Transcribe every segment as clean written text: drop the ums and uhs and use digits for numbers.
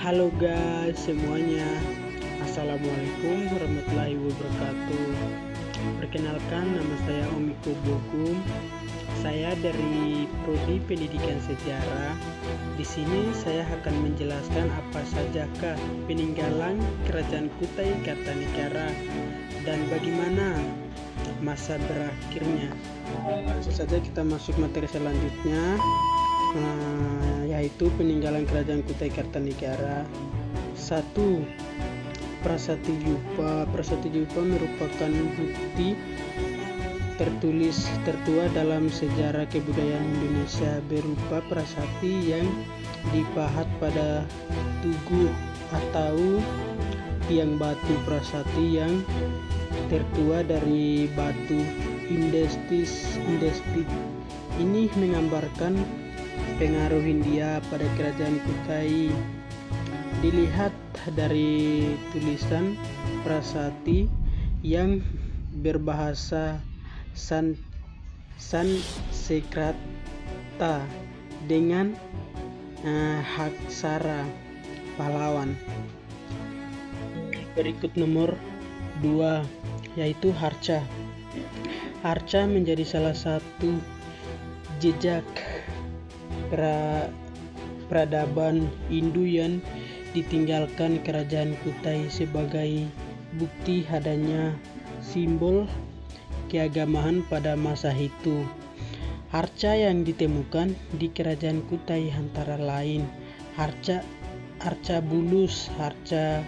Halo guys semuanya, Assalamualaikum warahmatullahi wabarakatuh. Perkenalkan, nama saya Omiko Bokum. Saya dari Prodi Pendidikan Sejarah. Di sini saya akan menjelaskan apa sajakah peninggalan Kerajaan Kutai Kartanegara dan bagaimana masa berakhirnya. Langsung saja kita masuk materi selanjutnya, yaitu peninggalan Kerajaan Kutai Kartanegara. 1. Prasasti Yupa. Prasasti Yupa merupakan bukti tertulis tertua dalam sejarah kebudayaan Indonesia, berupa prasasti yang dipahat pada tugu atau tiang batu. Prasasti yang tertua dari batu indestit ini menggambarkan pengaruh Hindia pada Kerajaan Kutai. Dilihat dari tulisan prasasti yang berbahasa Sanskerta dengan Aksara Pahlawan. Berikut nomor 2, yaitu Harca. Harca menjadi salah satu jejak peradaban Hindu yang ditinggalkan Kerajaan Kutai sebagai bukti adanya simbol keagamaan pada masa itu. Harca yang ditemukan di Kerajaan Kutai antara lain Harca Bulus, Harca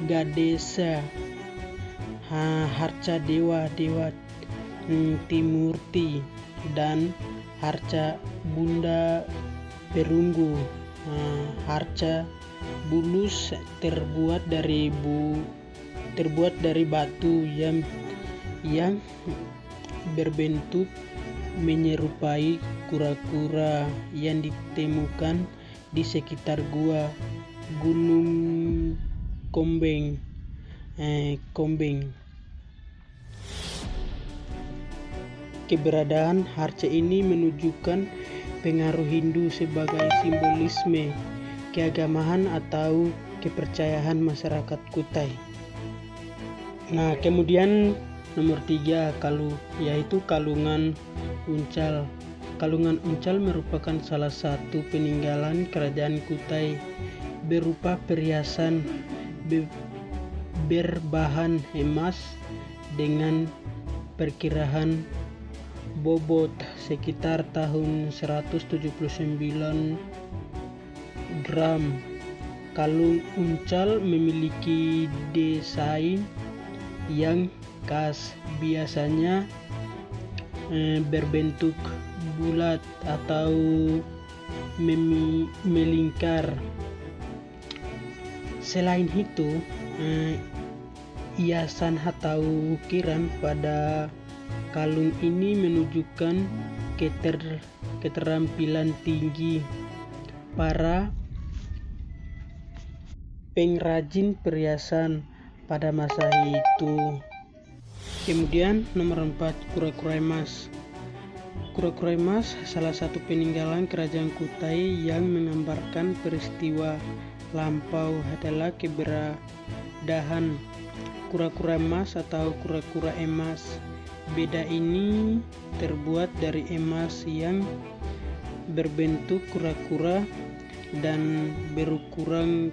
Gadesa, Harca Dewa Timurti, dan Harca Bunda Perunggu. Harca Bulus terbuat dari batu yang berbentuk menyerupai kura-kura yang ditemukan di sekitar gua Gunung Kombeng. Keberadaan harca ini menunjukkan pengaruh Hindu sebagai simbolisme keagamaan atau kepercayaan masyarakat Kutai. Nah, kemudian nomor 3, yaitu Kalungan Uncal. Kalungan Uncal merupakan salah satu peninggalan Kerajaan Kutai, berupa perhiasan berbahan emas dengan perkiraan bobot sekitar tahun 179 gram. Kalung uncal memiliki desain yang khas, biasanya berbentuk bulat atau melingkar. Selain itu, hiasan atau ukiran pada kalung ini menunjukkan keterampilan tinggi para pengrajin perhiasan pada masa itu. Kemudian nomor 4, kura-kura emas. Kura-kura emas salah satu peninggalan Kerajaan Kutai yang menggambarkan peristiwa lampau adalah keberadaan kura-kura emas atau kura-kura emas. Beda ini terbuat dari emas yang berbentuk kura-kura dan berukuran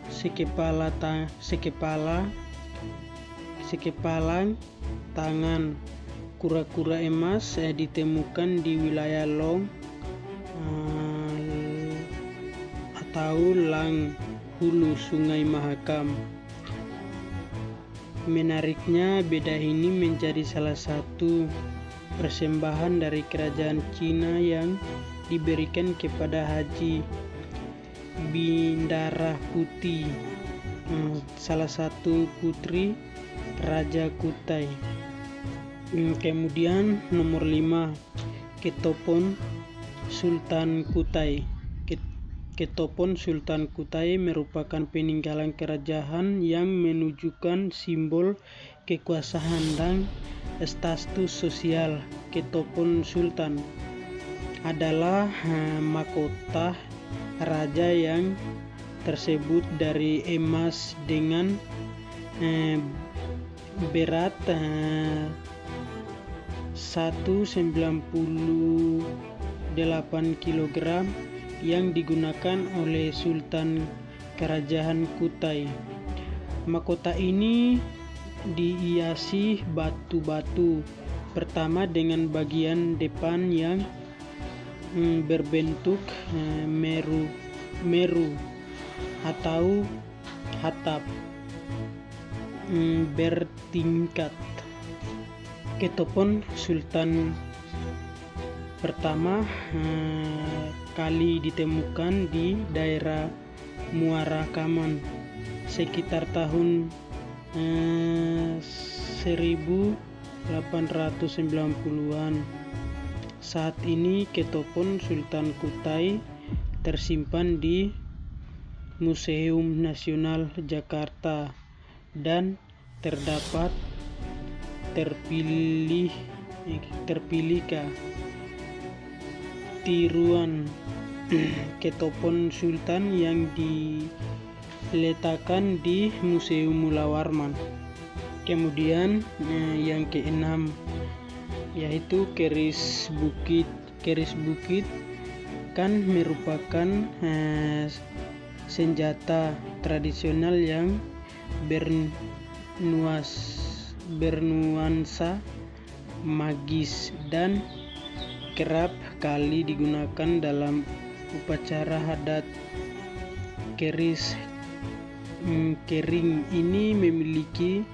sekepalan tangan. Kura-kura emas ditemukan di wilayah Long atau Lang Hulu Sungai Mahakam. Menariknya, beda ini menjadi salah satu persembahan dari kerajaan Cina yang diberikan kepada Haji Bindara Putih, salah satu putri Raja Kutai. Kemudian nomor 5, Ketopon Sultan Kutai. Ketopon Sultan Kutai merupakan peninggalan kerajaan yang menunjukkan simbol kekuasaan dan status sosial. Ketopon Sultan adalah mahkota raja yang tersebut dari emas dengan berat 198 kg yang digunakan oleh Sultan Kerajaan Kutai. Mahkota ini dihiasi batu-batu. Pertama dengan bagian depan yang berbentuk meru atau hatap bertingkat. Ketopon Sultan pertama kali ditemukan di daerah Muara Kaman sekitar tahun 1890-an. Saat ini ketopon Sultan Kutai tersimpan di Museum Nasional Jakarta dan terdapat terpilih tiruan ketopon Sultan yang diletakkan di Museum Mula Warman. Kemudian yang keenam yaitu keris bukit. Keris bukit kan merupakan senjata tradisional yang bernuansa magis dan kerap kali digunakan dalam upacara adat. Keris kering ini memiliki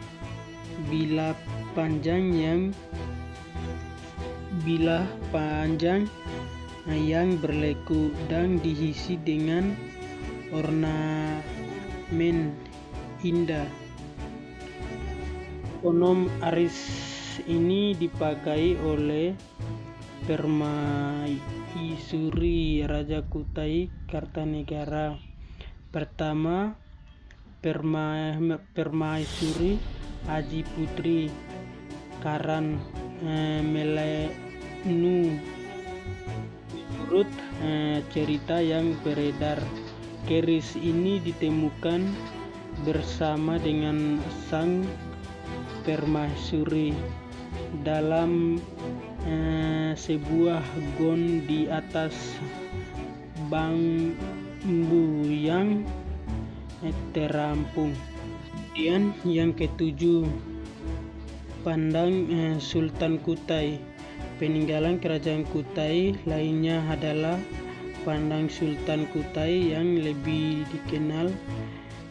bilah panjang yang berleku dan diisi dengan ornamen indah. Konon aris ini dipakai oleh Permaisuri Raja Kutai Kartanegara pertama, Permaisuri Aji Putri Karan Melenu. Menurut cerita yang beredar, keris ini ditemukan bersama dengan sang Permaisuri dalam sebuah gon di atas bambu yang terampung. Kemudian yang ketujuh, Pandang Sultan Kutai. Peninggalan kerajaan Kutai lainnya adalah Pandang Sultan Kutai yang lebih dikenal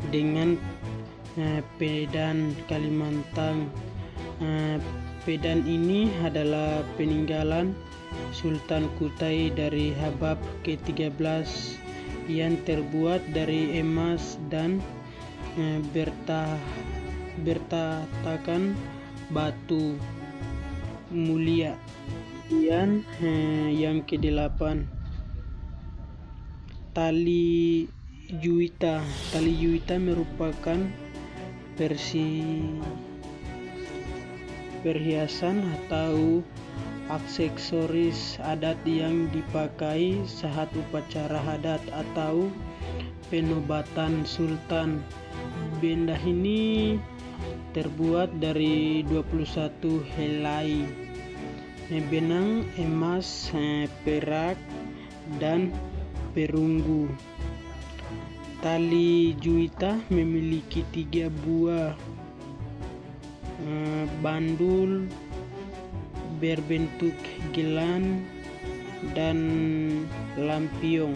dengan Pedan Kalimantan. Pedan ini adalah peninggalan Sultan Kutai dari abad ke-13 yang terbuat dari emas dan bertatakan batu mulia. Kemudian yang ke-8, tali juwita. Tali juwita merupakan perhiasan atau aksesoris adat yang dipakai saat upacara adat atau penobatan sultan. Benda ini terbuat dari 21 helai benang emas, perak, dan perunggu. Tali juwita memiliki 3 buah bandul berbentuk gelang dan lampion.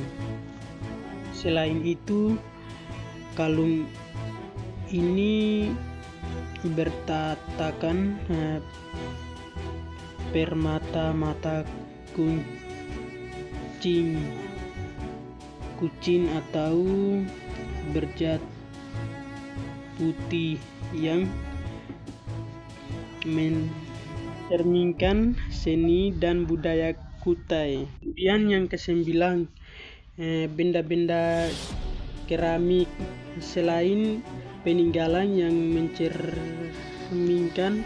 Selain itu, kalung ini bertatakan permata-mata kucing atau berjat putih yang mencerminkan seni dan budaya Kutai. Kemudian yang ke-9, benda-benda keramik. Selain peninggalan yang mencerminkan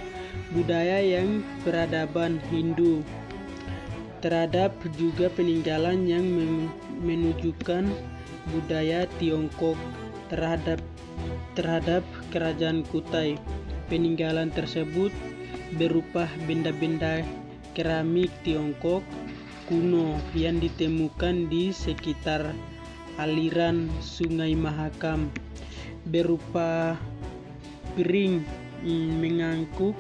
budaya yang peradaban Hindu, terdapat juga peninggalan yang menunjukkan budaya Tiongkok terhadap kerajaan Kutai. Peninggalan tersebut berupa benda-benda keramik Tiongkok kuno yang ditemukan di sekitar aliran Sungai Mahakam, berupa piring mangkuk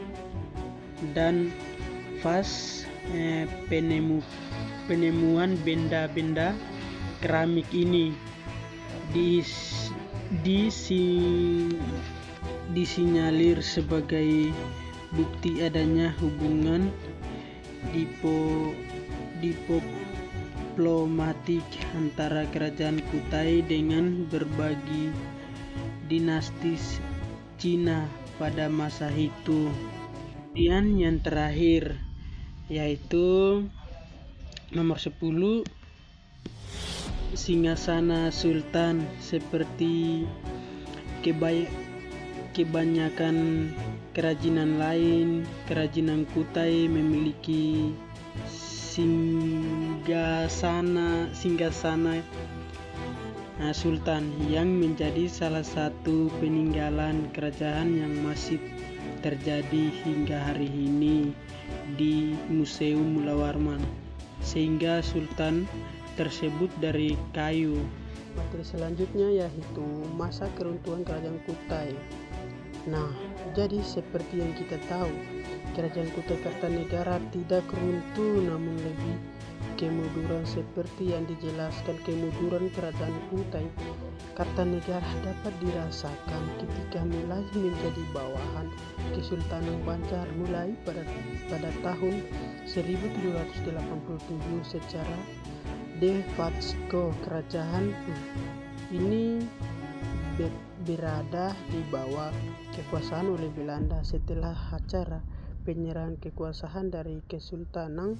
dan vas. Penemuan benda-benda keramik ini disinyalir sebagai bukti adanya hubungan diplomatik antara kerajaan Kutai dengan berbagai dinasti Cina pada masa itu. Kemudian yang terakhir yaitu nomor 10, Singgasana Sultan. Seperti kebanyakan kerajinan lain, kerajinan Kutai memiliki singgasana Sultan yang menjadi salah satu peninggalan kerajaan yang masih terjadi hingga hari ini di Museum Mula Warman, sehingga sultan tersebut dari kayu. Materi selanjutnya yaitu masa keruntuhan kerajaan Kutai. Nah, jadi seperti yang kita tahu, kerajaan Kutai Kartanegara tidak runtuh, namun lebih kemunduran. Seperti yang dijelaskan, kemunduran kerajaan Kutai Kartanegara dapat dirasakan ketika mulai menjadi bawahan Kesultanan Banjar mulai pada tahun 1787 secara de facto. Kerajaan ini berada di bawah kekuasaan oleh Belanda setelah acara penyerangan kekuasaan dari Kesultanan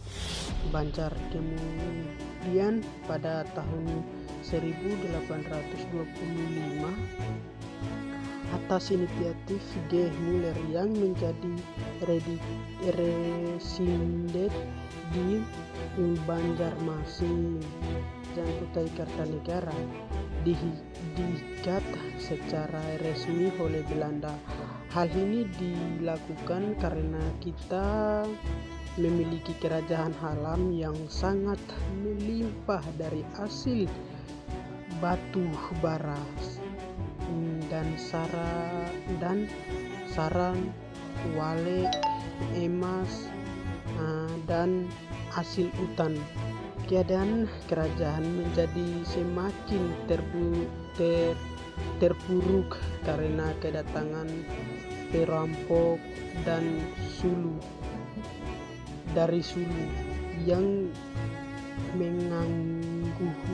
Banjar. Kemudian pada tahun 1825 atas inisiatif G. Muller yang menjadi residen di Banjarmasin dan Kutai Kartanegara diikat secara resmi oleh Belanda. Hal ini dilakukan karena kita memiliki kerajaan alam yang sangat melimpah dari hasil batu bara dan saran, wale, emas, dan hasil hutan. Keadaan kerajaan menjadi semakin terpuruk karena kedatangan perampok dan dari Sulu yang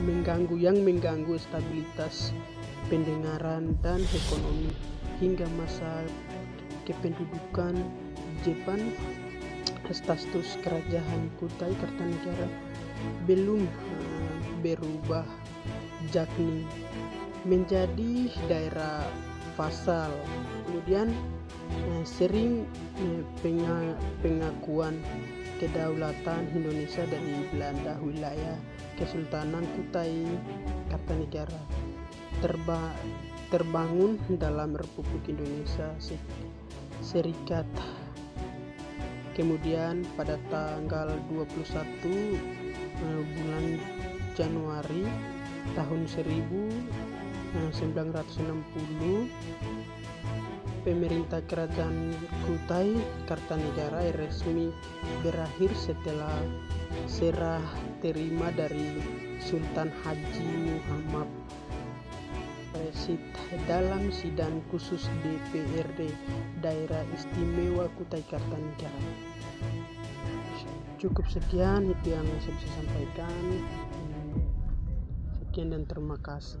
mengganggu stabilitas pendengaran dan ekonomi. Hingga masa kependudukan Jepang, status kerajaan Kutai Kartanegara belum berubah, yakni menjadi daerah vasal. Kemudian sering pengakuan kedaulatan Indonesia dari Belanda. Wilayah Kesultanan Kutai Kartanegara terbangun dalam Republik Indonesia Serikat. Kemudian pada tanggal 21 bulan Januari tahun 1960 pemerintah kerajaan Kutai Kartanegara resmi berakhir setelah serah terima dari Sultan Haji Muhammad Rashid dalam sidang khusus DPRD Daerah Istimewa Kutai Kartanegara. Cukup sekian itu yang saya bisa sampaikan. Sekian dan terima kasih.